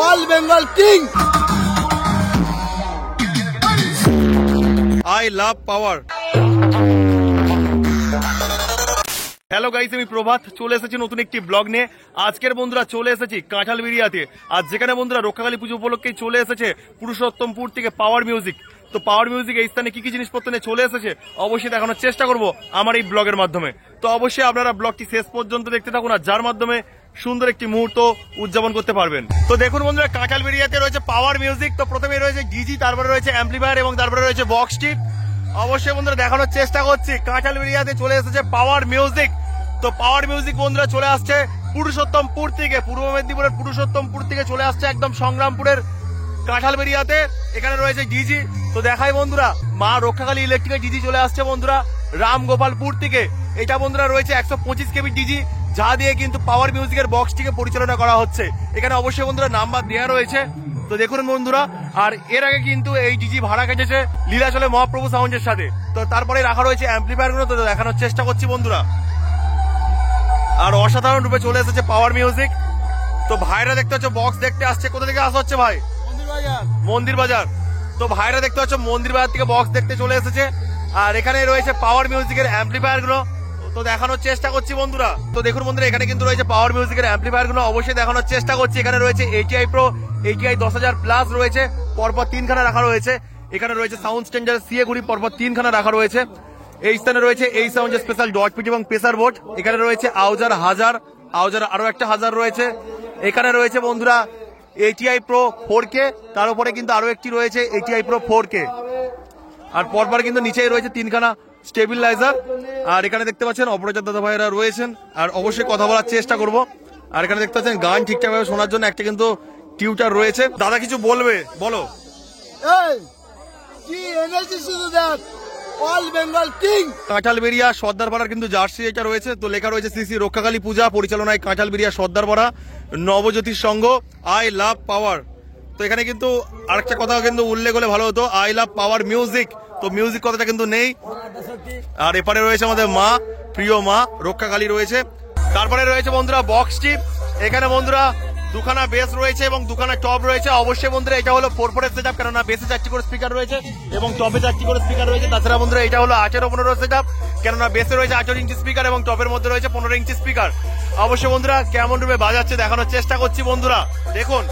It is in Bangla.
All Bengal king. I love power. Hello guys, আমি প্রভাত চলে এসেছি নতুন একটি ব্লগ নিয়ে। আজকের বন্ধুরা চলে এসেছি কাঁঠালবেড়িয়াতে। আর যেখানে বন্ধুরা রক্ষাকালী পুজো উপলক্ষে চলে এসেছে পুরুষোত্তমপুর থেকে পাওয়ার মিউজিক। তো পাওয়ার মিউজিক এই স্থানে কি কি জিনিসপত্র নিয়ে চলে এসেছে অবশ্যই দেখানোর চেষ্টা করব আমার এই ব্লগের মাধ্যমে। তো অবশ্যই আপনারা ব্লগটি শেষ পর্যন্ত দেখতে থাকুন, আর যার মাধ্যমে সুন্দর একটি মুহূর্ত উদযাপন করতে পারবেন। তো দেখুন বন্ধুরা, কাঁঠালবেড়িয়াতে রয়েছে পাওয়ার মিউজিক। তো প্রথমে রয়েছে ডিজি, তারপরে রয়েছে অ্যাম্পলিফায়ার এবং তারপরে রয়েছে বক্স টিপ। অবশ্যই বন্ধুরা দেখানোর চেষ্টা করছি কাঁঠালবেড়িয়াতে চলে এসেছে পাওয়ার মিউজিক। তো পাওয়ার মিউজিক বন্ধুরা চলে আসছে পুরুষোত্তমপুর থেকে, পূর্ব মেদিনীপুরের পুরুষোত্তমপুর থেকে চলে আসছে একদম সংগ্রামপুরের কাঁঠালবেড়িয়াতে। এখানে রয়েছে ডিজি। তো দেখাই বন্ধুরা, মা রক্ষাকালী ইলেকট্রিকের ডিজি চলে আসছে বন্ধুরা রামগোপালপুর থেকে। এটা বন্ধুরা রয়েছে 125 কেবি ডিজি, যা দিয়ে কিন্তু পাওয়ার মিউজিকের বক্সটিকে পরিচালনা করা হচ্ছে। এখানে অবশ্যই বন্ধুরা নাম্বার দেওয়া রয়েছে। তো দেখুন বন্ধুরা, আর এর আগে কিন্তু এই ডিজি ভাড়া কেটেছে লীলাচলে মহাপ্রভু সাউন্ডের সাথে। তো তারপরে রাখা রয়েছে অ্যাম্পলিফায়ার গুলো, তো দেখানোর চেষ্টা করছি বন্ধুরা। আর অসাধারণ রূপে চলে এসেছে পাওয়ার মিউজিক। তো ভাইরা দেখতে হচ্ছে বক্স দেখতে আসছে। কোথা থেকে আসা হচ্ছে ভাই? মন্দির বাজার। তো ভাইরা দেখতে হচ্ছে মন্দির বাজার থেকে বক্স দেখতে চলে এসেছে। আর এখানে রয়েছে পাওয়ার মিউজিকের অ্যাম্পলিফায়ার গুলো, তো দেখানোর চেষ্টা করছি বন্ধুরা। তো দেখুন বন্ধুরা, এখানে কিন্তু রয়েছে পাওয়ার মিউজিকের অ্যাম্পলিফায়ার গুলো, অবশ্যই দেখানোর চেষ্টা করছি। এখানে রয়েছে ATI Pro, ATI 10,000 প্লাস রয়েছে, পরপর 3খানা রাখা রয়েছে। এখানে রয়েছে সাউন্ড স্ট্যান্ডার CA ঘুড়ি, পরপর 3খানা রাখা রয়েছে। এই স্থানে রয়েছে এই সাউন্ডের স্পেশাল ডট পিট এবং প্রেসার বোর্ড। এখানে রয়েছে আউজার আরো একটা 1000 রয়েছে। এখানে রয়েছে বন্ধুরা ATI Pro 4K, তার উপরে কিন্তু আরো একটি রয়েছে ATI Pro 4K। আর পরপর কিন্তু নিচেই রয়েছে 3খানা স্টেবিলাইজার। আর এখানে দেখতে পাচ্ছেন অপরাজার দাদা ভাইরা রয়েছেন, আর অবশ্যই কথা বলার চেষ্টা করব। আর এখানে দেখতে পাচ্ছেন গান ঠিকঠাক ভাবে শোনার জন্য একটা কিন্তু টিউটার রয়েছে। দাদা কিছু বলবে, বলো। কি এনার্জি শুধু দেখ, অল বেঙ্গল কিং। কাঁঠালবেড়িয়া সর্দারপাড়ার কিন্তু জার্সি এটা রয়েছে। তো লেখা রয়েছে শ্রী শ্রী রক্ষাকালী পূজা পরিচালনায় কাঁঠালবেড়িয়া সর্দারপাড়া নবজ্যোতির সংঘ, আই লাভ পাওয়ার। তো এখানে কিন্তু আরেকটা কথা কিন্তু উল্লেখ হলে ভালো হতো, আই লাভ পাওয়ার মিউজিক। তো মিউজিক কথাটা কিন্তু নেই। আর এপারে রয়েছে আমাদের মা, প্রিয় মা রক্ষাকালী রয়েছে। তারপরে রয়েছে বন্ধুরা বক্স টিপ। এখানে বন্ধুরা দুখানা বেস রয়েছে এবং দুখানা টপ রয়েছে। অবশ্যই বন্ধুরা এটা হলো 4/4 সেটআপ, কেননা বেসে 4টি করে স্পিকার রয়েছে এবং টপে 4টি করে স্পিকার রয়েছে। তাছাড়া বন্ধুরা এটা হলো 18/15 সেটআপ, কেননা বেসে রয়েছে 18 ইঞ্চি স্পিকার এবং টপের মধ্যে রয়েছে 15 ইঞ্চি স্পিকার। অবশ্যই বন্ধুরা কেমন রূপে বাজাচ্ছে দেখানোর চেষ্টা করছি বন্ধুরা, দেখুন।